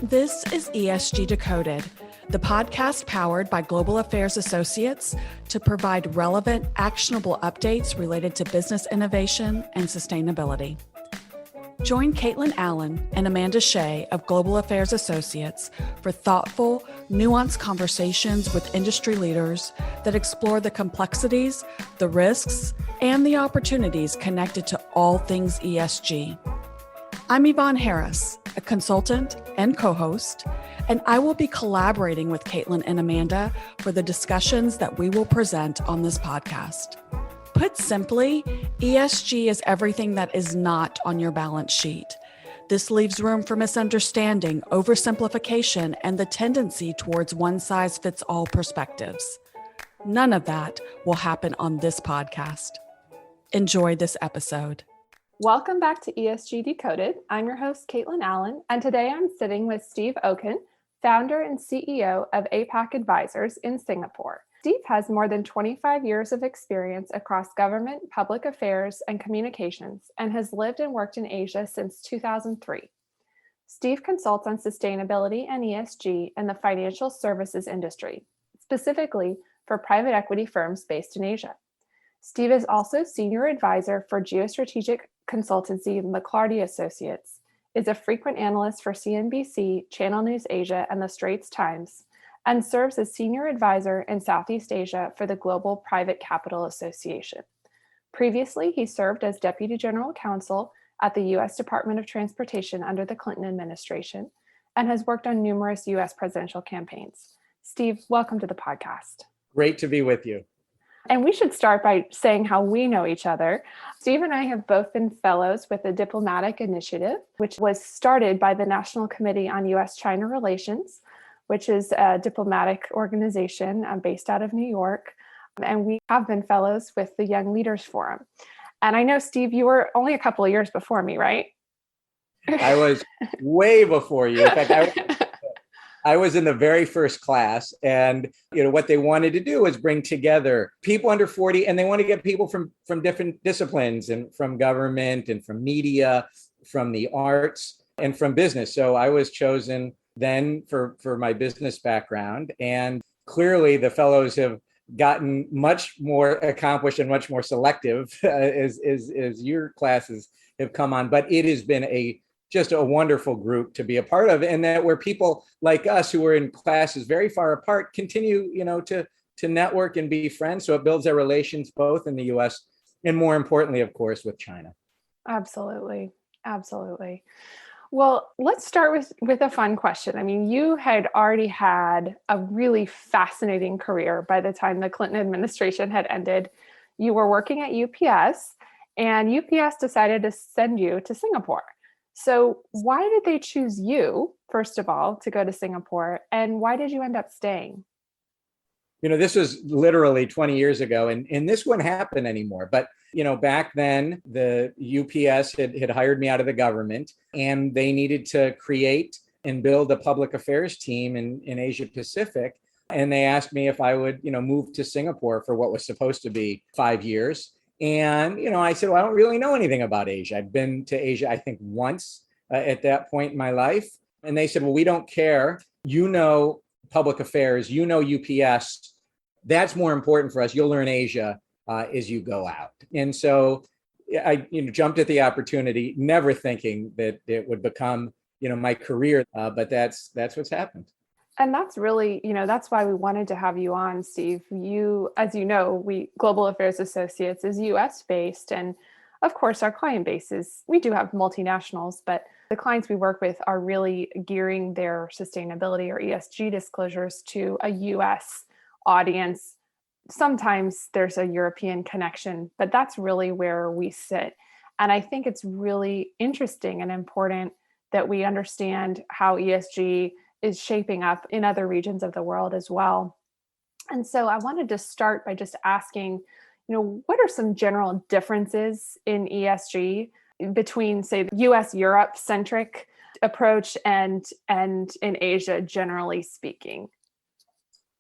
This is ESG Decoded, the podcast powered by Global Affairs Associates to provide relevant, actionable updates related to business innovation and sustainability. Join Kaitlyn Allen and Amanda Shea of Global Affairs Associates for thoughtful, nuanced conversations with industry leaders that explore the complexities, the risks, and the opportunities connected to all things ESG. I'm Yvonne Harris, a consultant and co-host, and I will be collaborating with Kaitlyn and Amanda for the discussions that we will present on this podcast. Put simply, ESG is everything that is not on your balance sheet. This leaves room for misunderstanding, oversimplification, and the tendency towards one-size-fits-all perspectives. None of that will happen on this podcast. Enjoy this episode. Welcome back to ESG Decoded. I'm your host, Kaitlyn Allen, and today I'm sitting with Steve Okun, founder and CEO of APAC Advisors in Singapore. Steve has more than 25 years of experience across government, public affairs, and communications, and has lived and worked in Asia since 2003. Steve consults on sustainability and ESG in the financial services industry, specifically for private equity firms based in Asia. Steve is also senior advisor for geostrategic consultancy McLarty Associates, is a frequent analyst for CNBC, Channel News Asia, and the Straits Times, and serves as senior advisor in Southeast Asia for the Global Private Capital Association. Previously, he served as Deputy General Counsel at the U.S. Department of Transportation under the Clinton administration and has worked on numerous U.S. presidential campaigns. Steve, welcome to the podcast. Great to be with you. And we should start by saying how we know each other. Steve and I have both been fellows with the Diplomatic Initiative, which was started by the National Committee on U.S.-China Relations, which is a diplomatic organization based out of New York. And we have been fellows with the Young Leaders Forum. And I know, Steve, you were only a couple of years before me, right? I was way before you. In fact, I was in the very first class, and what they wanted to do was bring together people under 40, and they want to get people from different disciplines and from government and from media, from the arts and from business. So I was chosen then for my business background, and clearly the fellows have gotten much more accomplished and much more selective as your classes have come on. But it has been just a wonderful group to be a part of, and that where people like us who are in classes very far apart continue, to network and be friends. So it builds our relations both in the U.S. and, more importantly, of course, with China. Absolutely. Absolutely. Well, let's start with a fun question. I mean, you had already had a really fascinating career by the time the Clinton administration had ended. You were working at UPS, and UPS decided to send you to Singapore. So why did they choose you, first of all, to go to Singapore, and why did you end up staying? This was literally 20 years ago, and this wouldn't happen anymore. But, back then, the UPS had hired me out of the government, and they needed to create and build a public affairs team in Asia Pacific. And they asked me if I would, move to Singapore for what was supposed to be 5 years. And, I said, well, I don't really know anything about Asia. I've been to Asia, I think, once at that point in my life. And they said, well, we don't care. Public affairs, UPS. That's more important for us. You'll learn Asia as you go out. And so I jumped at the opportunity, never thinking that it would become, my career. But that's what's happened. And that's really, that's why we wanted to have you on, Steve. As you know, Global Affairs Associates is US based. And of course, our client base we do have multinationals, but the clients we work with are really gearing their sustainability or ESG disclosures to a US audience. Sometimes there's a European connection, but that's really where we sit. And I think it's really interesting and important that we understand how ESG is shaping up in other regions of the world as well. And so I wanted to start by just asking, what are some general differences in ESG between, say, the US-Europe centric approach and in Asia, generally speaking?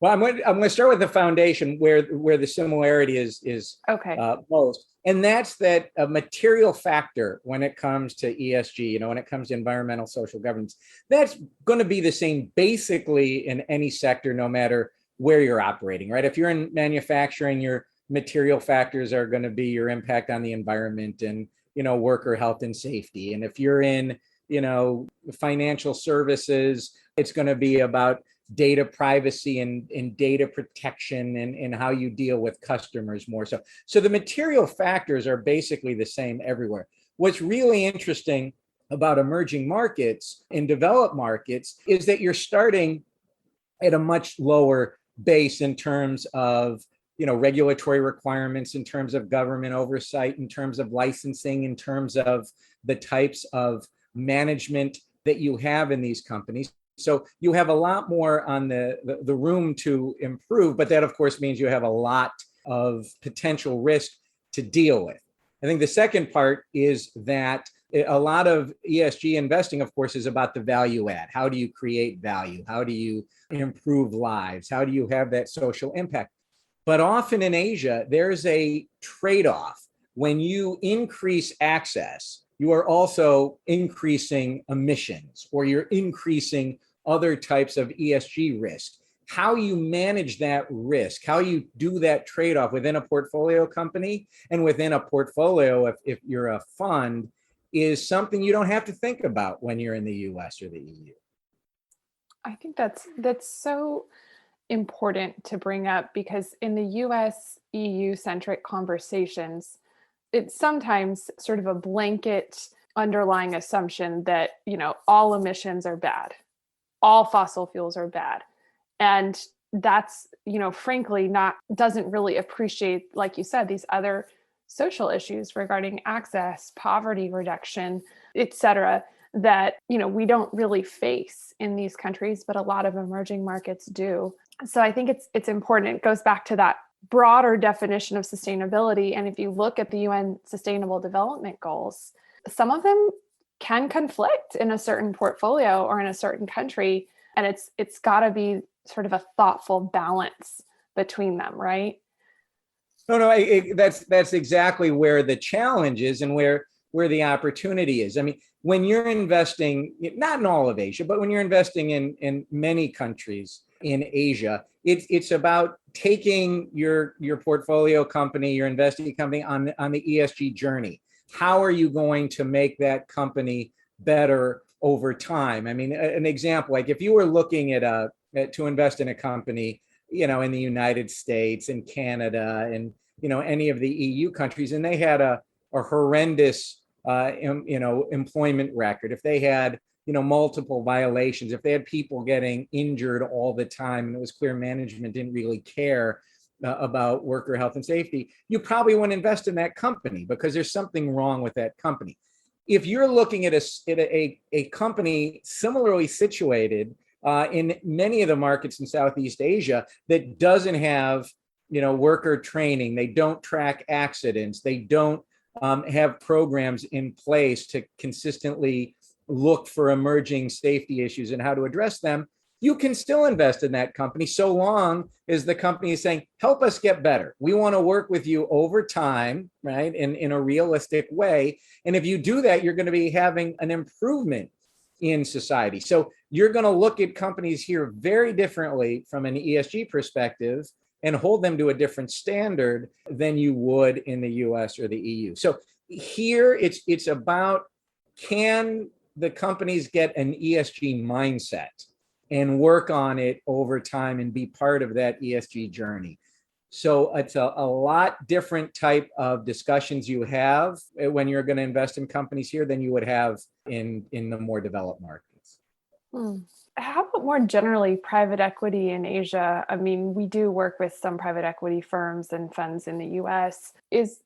Well, I'm going to start with the foundation where the similarity is Okay. most, and that's that a material factor when it comes to ESG. When it comes to environmental social governance, that's going to be the same basically in any sector, no matter where you're operating, right? If you're in manufacturing, your material factors are going to be your impact on the environment and worker health and safety. And if you're in financial services, it's going to be about data privacy and data protection and how you deal with customers more so. So the material factors are basically the same everywhere. What's really interesting about emerging markets and developed markets is that you're starting at a much lower base in terms of regulatory requirements, in terms of government oversight, in terms of licensing, in terms of the types of management that you have in these companies. So you have a lot more on the room to improve, but that of course means you have a lot of potential risk to deal with. I think the second part is that a lot of ESG investing, of course, is about the value add. How do you create value? How do you improve lives? How do you have that social impact? But often in Asia, there's a trade-off. When you increase access, you are also increasing emissions, or you're increasing other types of ESG risk. How you manage that risk, how you do that trade-off within a portfolio company and within a portfolio, if you're a fund, is something you don't have to think about when you're in the US or the EU. I think that's so important to bring up, because in the US EU centric conversations, it's sometimes sort of a blanket underlying assumption that, all emissions are bad, all fossil fuels are bad. And that's, frankly, doesn't really appreciate, like you said, these other social issues regarding access, poverty reduction, et cetera, that, we don't really face in these countries, but a lot of emerging markets do. So I think it's important. It goes back to that broader definition of sustainability. And if you look at the UN Sustainable Development Goals, some of them can conflict in a certain portfolio or in a certain country. And it's got to be sort of a thoughtful balance between them, right? No, that's exactly where the challenge is and where the opportunity is. I mean, when you're investing, not in all of Asia, but when you're investing in many countries in Asia, it's about taking your portfolio company, your investing company on the ESG journey. How are you going to make that company better over time? I mean, an example, like if you were looking to invest in a company, in the United States and Canada and, any of the EU countries, and they had a horrendous, employment record, if they had, multiple violations, if they had people getting injured all the time, and it was clear management didn't really care about worker health and safety, you probably wouldn't invest in that company because there's something wrong with that company. If you're looking at a company similarly situated in many of the markets in Southeast Asia that doesn't have, worker training, they don't track accidents, they don't have programs in place to consistently look for emerging safety issues and how to address them, you can still invest in that company so long as the company is saying, help us get better. We want to work with you over time, right? In a realistic way. And if you do that, you're going to be having an improvement in society. So you're going to look at companies here very differently from an ESG perspective and hold them to a different standard than you would in the US or the EU. So here it's about, can the companies get an ESG mindset and work on it over time and be part of that ESG journey? So it's a lot different type of discussions you have when you're going to invest in companies here than you would have in the more developed markets. How about more generally private equity in Asia? I mean, we do work with some private equity firms and funds in the US.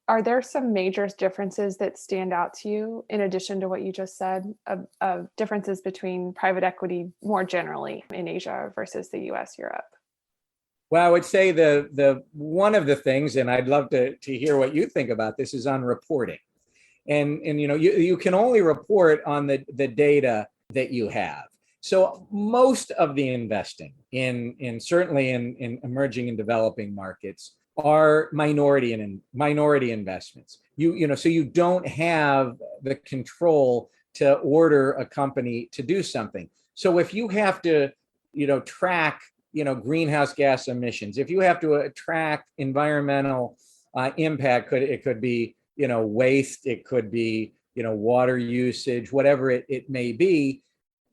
Are there some major differences that stand out to you in addition to what you just said of differences between private equity more generally in Asia versus the US, Europe? Well, I would say the one of the things, and I'd love to hear what you think about this, is on reporting. And you can only report on the data that you have. So most of the investing in certainly in emerging and developing markets are minority investments. So you don't have the control to order a company to do something. So if you have to, track, greenhouse gas emissions, if you have to track environmental impact, it could be, waste, it could be, water usage, whatever it may be.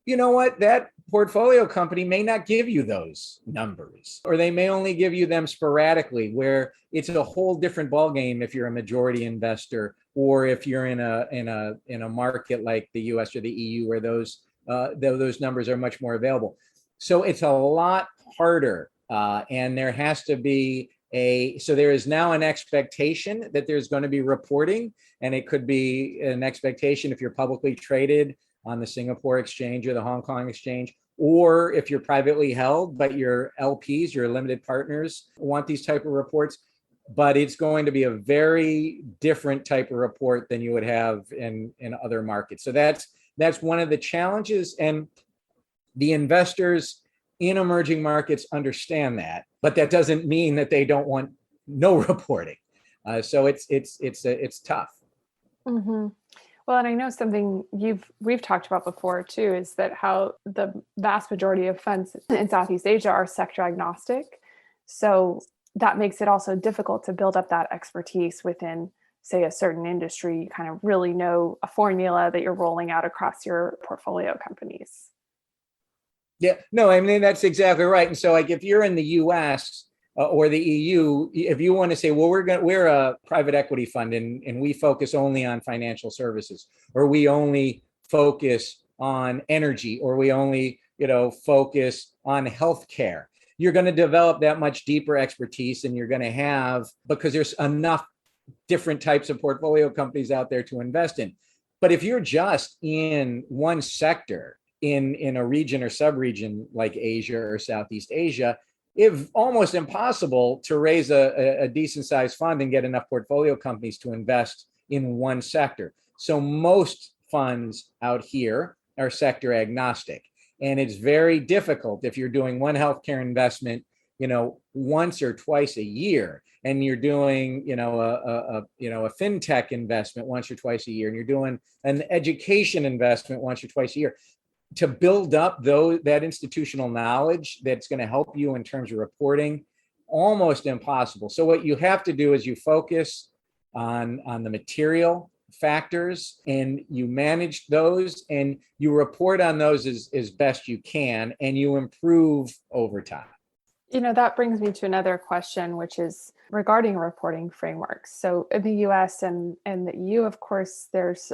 You know what? That portfolio company may not give you those numbers, or they may only give you them sporadically, where it's a whole different ballgame if you're a majority investor, or if you're in a market like the US or the EU, where those numbers are much more available. So it's a lot harder, and there has to be so there is now an expectation that there's going to be reporting, and it could be an expectation if you're publicly traded on the Singapore exchange or the Hong Kong exchange, or if you're privately held, but your LPs, your limited partners, want these type of reports. But it's going to be a very different type of report than you would have in other markets. So that's one of the challenges, and the investors in emerging markets understand that, but that doesn't mean that they don't want no reporting. So it's tough. Mm-hmm. Well, and I know something we've talked about before too, is that how the vast majority of funds in Southeast Asia are sector agnostic. So that makes it also difficult to build up that expertise within, say, a certain industry. You kind of really know a formula that you're rolling out across your portfolio companies. Yeah, no, I mean, that's exactly right. And so, like, if you're in the US or the EU, if you want to say, well, we're a private equity fund, and we focus only on financial services, or we only focus on energy, or we only, focus on healthcare, you're going to develop that much deeper expertise, and you're going to have, because there's enough different types of portfolio companies out there to invest in. But if you're just in one sector, in a region or sub-region like Asia or Southeast Asia, it's almost impossible to raise a decent sized fund and get enough portfolio companies to invest in one sector. So most funds out here are sector agnostic. And it's very difficult if you're doing one healthcare investment, once or twice a year, and you're doing, a fintech investment once or twice a year, and you're doing an education investment once or twice a year, to build up that institutional knowledge that's going to help you in terms of reporting, almost impossible. So what you have to do is you focus on the material factors, and you manage those, and you report on those as best you can, and you improve over time. That brings me to another question, which is regarding reporting frameworks. So in the US and the EU, of course, there's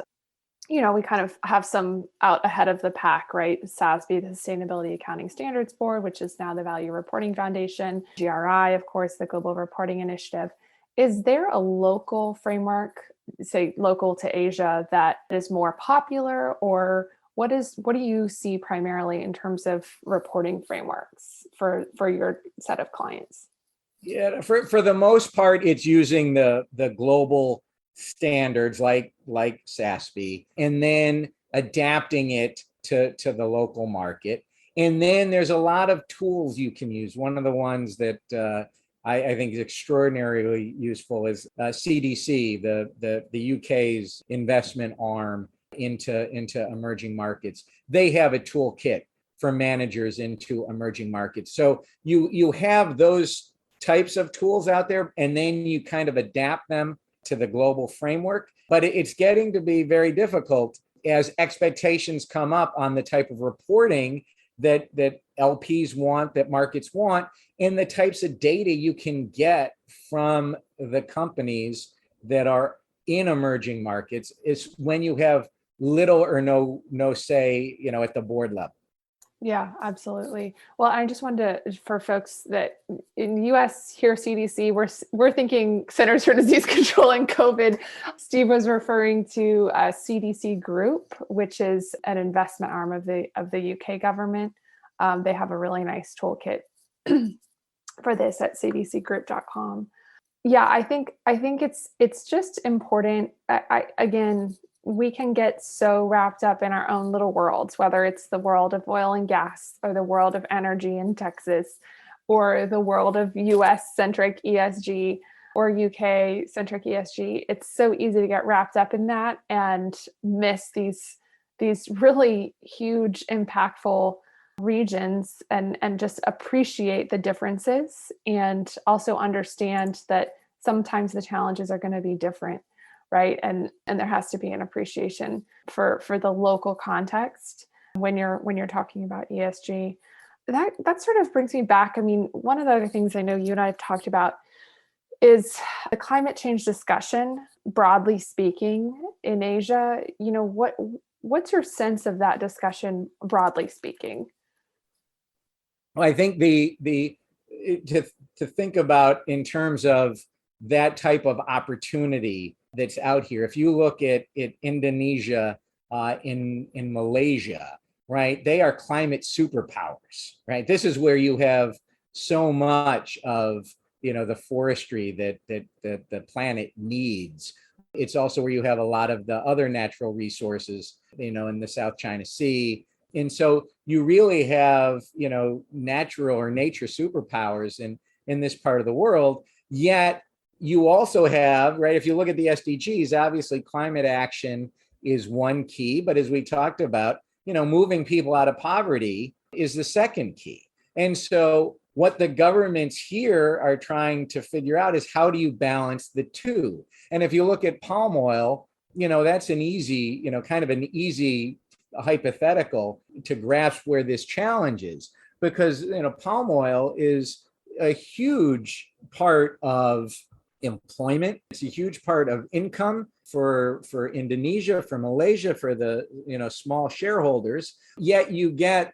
we kind of have some out ahead of the pack, right? SASB, the Sustainability Accounting Standards Board, which is now the Value Reporting Foundation, GRI, of course, the Global Reporting Initiative. Is there a local framework, say local to Asia, that is more popular, or what do you see primarily in terms of reporting frameworks for your set of clients? Yeah, for the most part, it's using the global standards like SASB, and then adapting it to the local market. And then there's a lot of tools you can use. One of the ones that I think is extraordinarily useful is CDC, the UK's investment arm into emerging markets. They have a toolkit for managers into emerging markets. So you have those types of tools out there, and then you kind of adapt them to the global framework. But it's getting to be very difficult as expectations come up on the type of reporting that LPs want, that markets want, and the types of data you can get from the companies that are in emerging markets is when you have little or no say, at the board level. Yeah, absolutely. Well, I just wanted to, for folks that in the US here, CDC, we're thinking Centers for Disease Control and COVID. Steve was referring to a CDC Group, which is an investment arm of the UK government. They have a really nice toolkit for this at cdcgroup.com. Yeah, I think it's just important. Again, we can get so wrapped up in our own little worlds, whether it's the world of oil and gas or the world of energy in Texas or the world of US centric ESG or UK centric ESG. It's so easy to get wrapped up in that and miss these really huge, impactful regions and just appreciate the differences and also understand that sometimes the challenges are going to be different, right? And there has to be an appreciation for the local context when you're talking about ESG. That sort of brings me back. I mean, one of the other things I know you and I have talked about is the climate change discussion, broadly speaking, in Asia. You know, what's your sense of that discussion, broadly speaking? Well, I think to think about in terms of that type of opportunity that's out here. If you look at Indonesia, in Malaysia, right? They are climate superpowers, right? This is where you have so much of the forestry that the planet needs. It's also where you have a lot of the other natural resources, in the South China Sea. And so you really have, natural or nature superpowers in this part of the world. Yet you also have, right, if you look at the SDGs, obviously climate action is one key. But as we talked about, moving people out of poverty is the second key. And so what the governments here are trying to figure out is how do you balance the two? And if you look at palm oil, that's an easy, kind of an easy hypothetical to grasp where this challenge is, because palm oil is a huge part of employment. It's a huge part of income for Indonesia, for Malaysia, for the small shareholders. Yet you get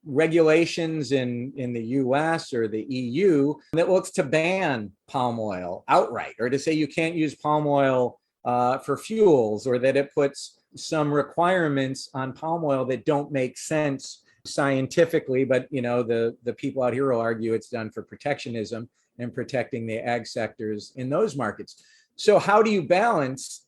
regulations in the US or the EU that looks to ban palm oil outright, or to say you can't use palm oil for fuels, or that it puts some requirements on palm oil that don't make sense scientifically. But the people out here will argue it's done for protectionism and protecting the ag sectors in those markets. So how do you balance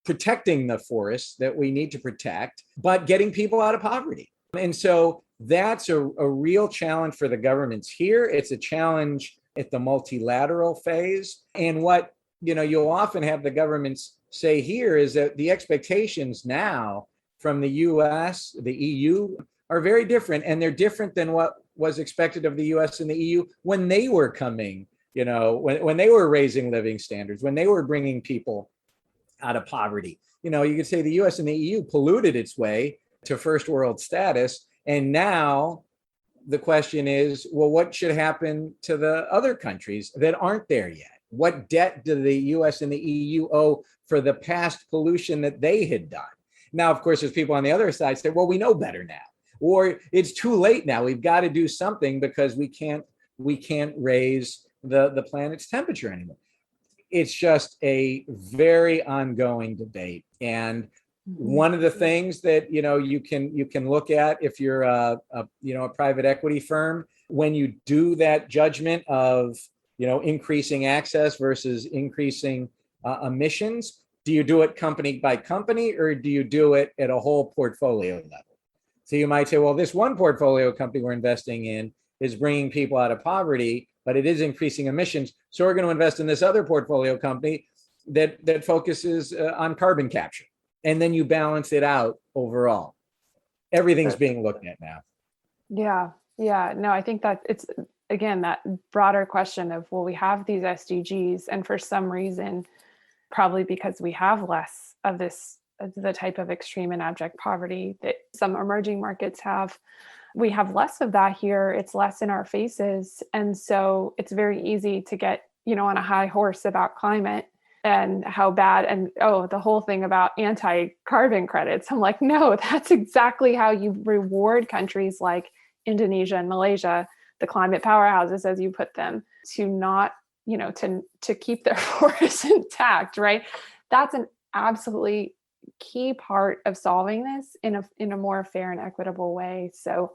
protecting the forests that we need to protect, but getting people out of poverty? And so that's a real challenge for the governments here. It's a challenge at the multilateral phase. And what you'll often have the governments say here is that the expectations now from the US, the EU, are very different. And they're different than what was expected of the US and the EU when they were coming, when they were raising living standards, when they were bringing people out of poverty. You could say the US and the EU polluted its way to first world status. And now the question is, well, what should happen to the other countries that aren't there yet? What debt do the US and the EU owe for the past pollution that they had done? Now, of course, there's people on the other side say, well, we know better now, or it's too late now. We've got to do something because we can't raise the planet's temperature anymore. It's just a very ongoing debate. And one of the things that you can look at if you're a private equity firm, when you do that judgment of increasing access versus increasing emissions, do you do it company by company, or do you do it at a whole portfolio level? So you might say, well, this one portfolio company we're investing in is bringing people out of poverty, but it is increasing emissions. So we're going to invest in this other portfolio company that focuses on carbon capture. And then you balance it out overall. Everything's being looked at now. Yeah. No, I think that it's, again, that broader question of, well, we have these SDGs, and for some reason, probably because we have less of the type of extreme and abject poverty that some emerging markets have, we have less of that here. It's less in our faces. And so it's very easy to get, on a high horse about climate and how bad, and the whole thing about anti-carbon credits. I'm like, no, that's exactly how you reward countries like Indonesia and Malaysia, the climate powerhouses, as you put them, to not, to keep their forests intact, right? That's an absolutely key part of solving this in a more fair and equitable way. So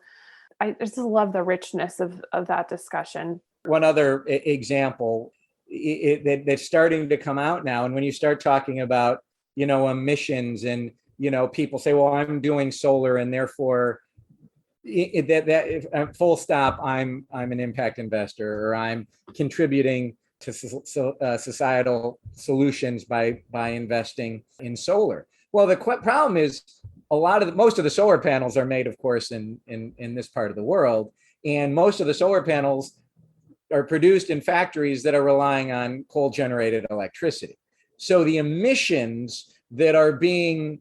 I just love the richness of that discussion. One other example that's starting to come out now, and when you start talking about emissions, and people say, well, I'm doing solar and therefore full stop, I'm an impact investor, or I'm contributing to societal solutions by investing in solar. Well, the problem is most of the solar panels are made, of course, in this part of the world, and most of the solar panels are produced in factories that are relying on coal-generated electricity. So the emissions that are being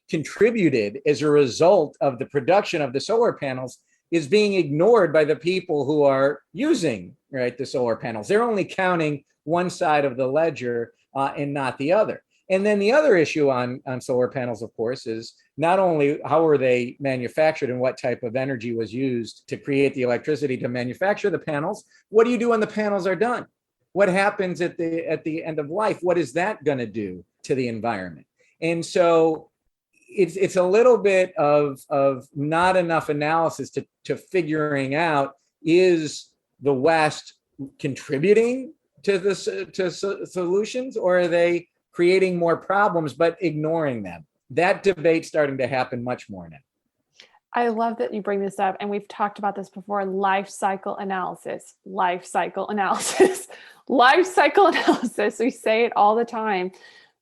contributed as a result of the production of the solar panels is being ignored by the people who are using, right, the solar panels. They're only counting one side of the ledger and not the other. And then the other issue on solar panels, of course, is not only how were they manufactured and what type of energy was used to create the electricity to manufacture the panels. What do you do when the panels are done? What happens at the end of life? What is that going to do to the environment? And so it's a little bit of not enough analysis to figuring out, is the West contributing to solutions, or are they creating more problems but ignoring them? That debate's starting to happen much more now. I love that you bring this up, and we've talked about this before. Life cycle analysis. We say it all the time,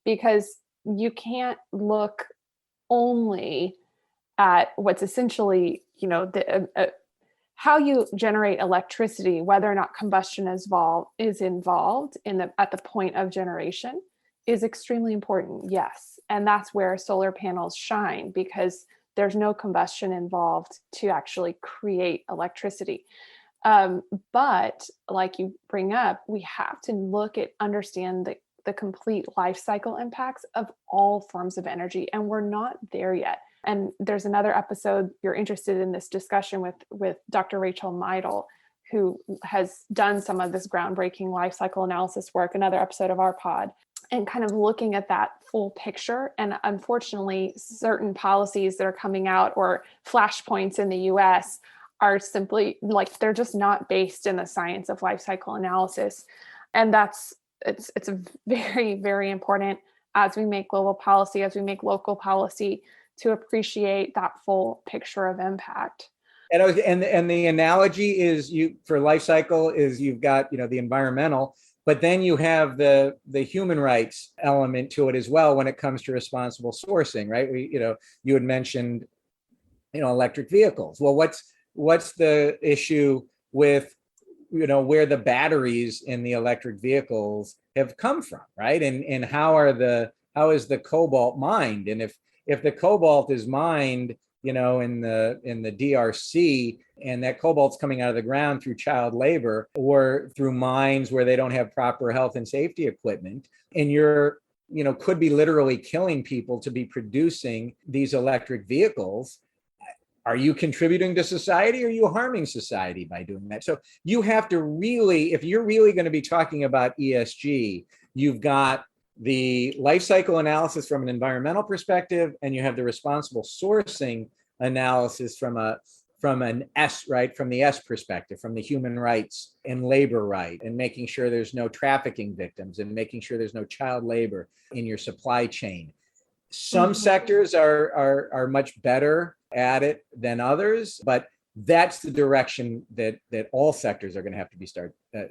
because you can't look only at what's essentially, how you generate electricity, whether or not combustion is involved at the point of generation is extremely important. Yes. And that's where solar panels shine, because there's no combustion involved to actually create electricity. But like you bring up, we have to understand the complete life cycle impacts of all forms of energy. And we're not there yet. And there's another episode, you're interested in this discussion with Dr. Rachel Meidel, who has done some of this groundbreaking life cycle analysis work, another episode of our pod, and kind of looking at that full picture. And unfortunately, certain policies that are coming out, or flashpoints in the US, are simply they're just not based in the science of life cycle analysis. And it's very, very important as we make global policy, as we make local policy, to appreciate that full picture of impact. And the analogy is for life cycle is you've got the environmental, but then you have the human rights element to it as well when it comes to responsible sourcing, right? You had mentioned electric vehicles. Well, what's the issue with where the batteries in the electric vehicles have come from, right? And how is the cobalt mined? And if the cobalt is mined, in the DRC, and that cobalt's coming out of the ground through child labor or through mines where they don't have proper health and safety equipment, and you're could be literally killing people to be producing these electric vehicles, are you contributing to society, or are you harming society by doing that? So you have to really, if you're really going to be talking about ESG, you've got the life cycle analysis from an environmental perspective, and you have the responsible sourcing analysis from the S perspective, from the human rights and labor right, and making sure there's no trafficking victims, and making sure there's no child labor in your supply chain. Some sectors are much better at it than others, but that's the direction that all sectors are going to have to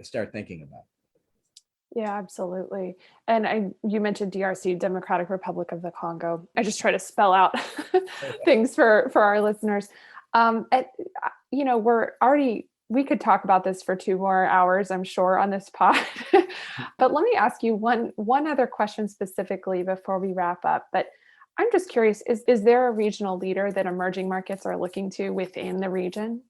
start thinking about. Yeah, absolutely. And you mentioned DRC, Democratic Republic of the Congo. I just try to spell out things for our listeners. We could talk about this for 2 more hours, I'm sure, on this pod. But let me ask you one other question specifically before we wrap up. But I'm just curious, is there a regional leader that emerging markets are looking to within the region?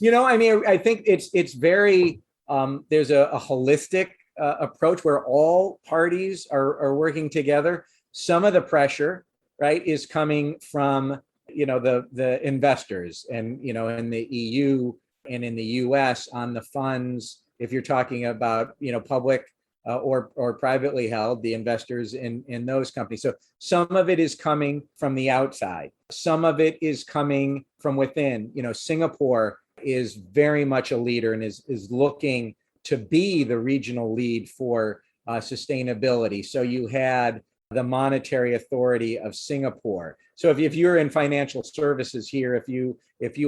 I think it's very, there's a holistic approach where all parties are working together. Some of the pressure, right, is coming from, the investors and, in the EU and in the US on the funds. If you're talking about, public or privately held, the investors in those companies. So some of it is coming from the outside. Some of it is coming from within. Singapore is very much a leader and is looking to be the regional lead for sustainability. So you had the monetary authority of Singapore. So if you're in financial services here, if you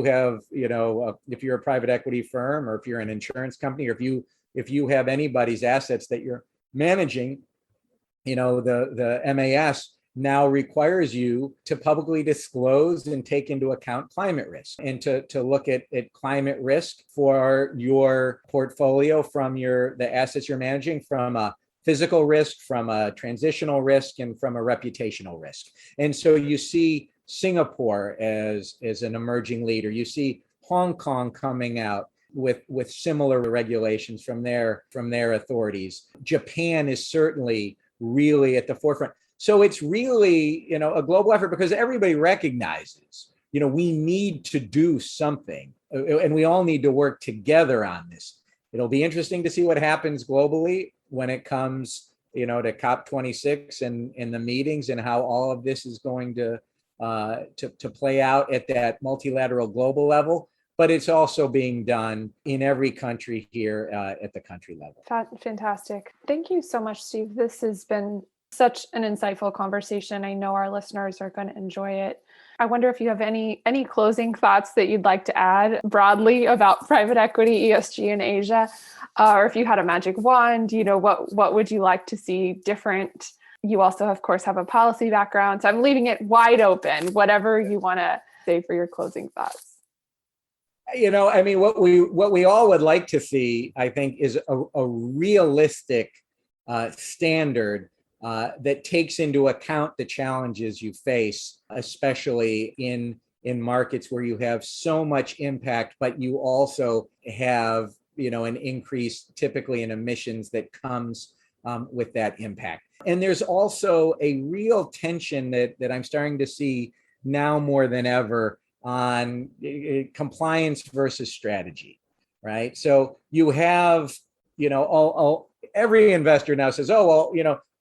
have, if you're a private equity firm, or if you're an insurance company, or if you have anybody's assets that you're managing, the MAS now requires you to publicly disclose and take into account climate risk, and to look at climate risk for your portfolio from the assets you're managing, from a physical risk, from a transitional risk, and from a reputational risk. And so you see Singapore as an emerging leader. You see Hong Kong coming out with similar regulations from their authorities. Japan is certainly really at the forefront. So it's really, a global effort, because everybody recognizes, we need to do something, and we all need to work together on this. It'll be interesting to see what happens globally when it comes, to COP26 and in the meetings, and how all of this is going to play out at that multilateral global level. But it's also being done in every country here at the country level. Fantastic. Thank you so much, Steve. This has been such an insightful conversation. I know our listeners are going to enjoy it. I wonder if you have any closing thoughts that you'd like to add broadly about private equity, ESG in Asia, or if you had a magic wand, what would you like to see different? You also, of course, have a policy background, so I'm leaving it wide open, whatever you want to say for your closing thoughts. What we all would like to see, I think, is a realistic standard that takes into account the challenges you face, especially in markets where you have so much impact, but you also have, an increase typically in emissions that comes with that impact. And there's also a real tension that I'm starting to see now more than ever on compliance versus strategy, right? So you have, every investor now says,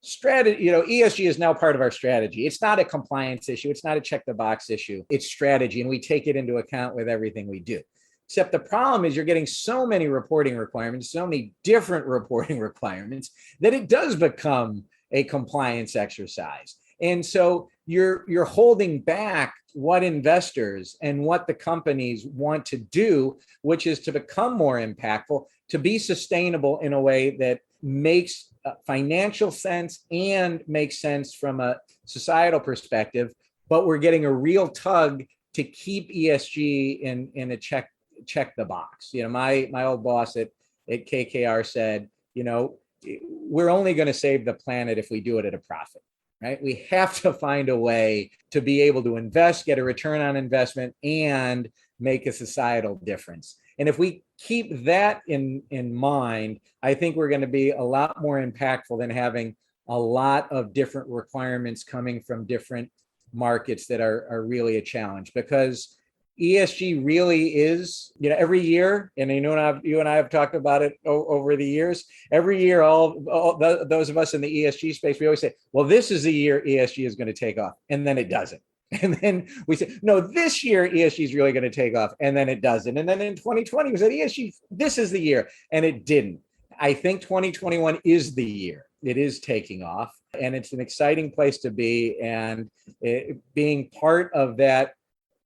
strategy, ESG is now part of our strategy. It's not a compliance issue. It's not a check the box issue. It's strategy, and we take it into account with everything we do. Except the problem is you're getting so many reporting requirements, so many different reporting requirements, that it does become a compliance exercise. And so you're holding back what investors and what the companies want to do, which is to become more impactful, to be sustainable in a way that makes financial sense and makes sense from a societal perspective. But we're getting a real tug to keep ESG in a check the box. My old boss at KKR said, we're only going to save the planet if we do it at a profit. Right? We have to find a way to be able to invest, get a return on investment, and make a societal difference. And if we keep that in mind, I think we're going to be a lot more impactful than having a lot of different requirements coming from different markets that are really a challenge. Because ESG really is, every year, and you and I have talked about it over the years. Every year, those of us in the ESG space, we always say, well, this is the year ESG is going to take off, and then it doesn't. And then we say, no, this year ESG is really going to take off, and then it doesn't. And then in 2020, we said ESG, this is the year, and it didn't. I think 2021 is the year. It is taking off, and it's an exciting place to be, and being part of that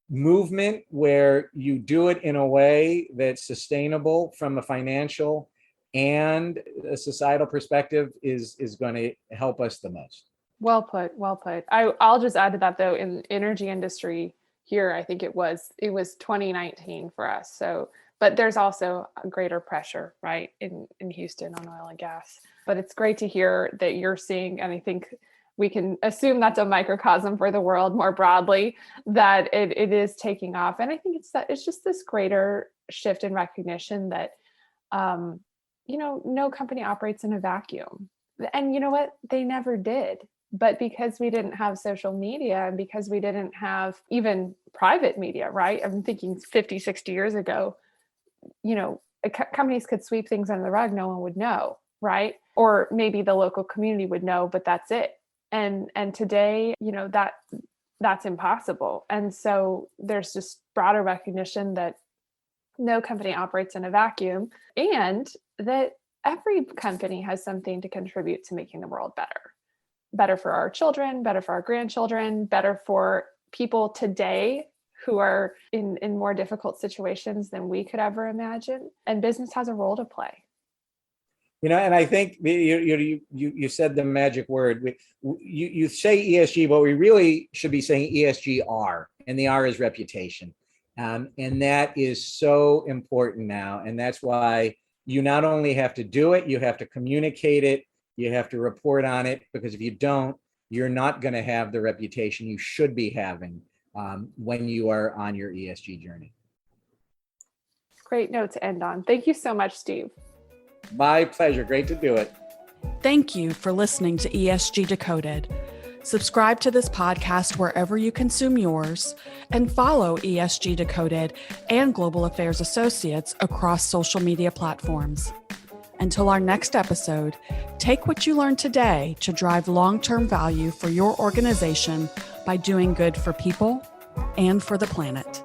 movement where you do it in a way that's sustainable from a financial and a societal perspective is going to help us the most. Well put. I'll just add to that, though, in the energy industry here, I think it was 2019 for us. So, but there's also a greater pressure, right, in Houston on oil and gas. But it's great to hear that you're seeing, and I think we can assume that's a microcosm for the world more broadly, that it is taking off. And I think it's just this greater shift in recognition that, no company operates in a vacuum. And you know what? They never did. But because we didn't have social media, and because we didn't have even private media, right? I'm thinking 50, 60 years ago, companies could sweep things under the rug. No one would know, right? Or maybe the local community would know, but that's it. And today, that's impossible. And so there's just broader recognition that no company operates in a vacuum, and that every company has something to contribute to making the world better. better for our children, better for our grandchildren, better for people today who are in more difficult situations than we could ever imagine. And business has a role to play. And I think you said the magic word. You say ESG, but we really should be saying ESG-R, and the R is reputation. And that is so important now. And that's why you not only have to do it, you have to communicate it, you have to report on it, because if you don't, you're not going to have the reputation you should be having when you are on your ESG journey. Great note to end on. Thank you so much, Steve. My pleasure. Great to do it. Thank you for listening to ESG Decoded. Subscribe to this podcast wherever you consume yours, and follow ESG Decoded and Global Affairs Associates across social media platforms. Until our next episode, take what you learned today to drive long-term value for your organization by doing good for people and for the planet.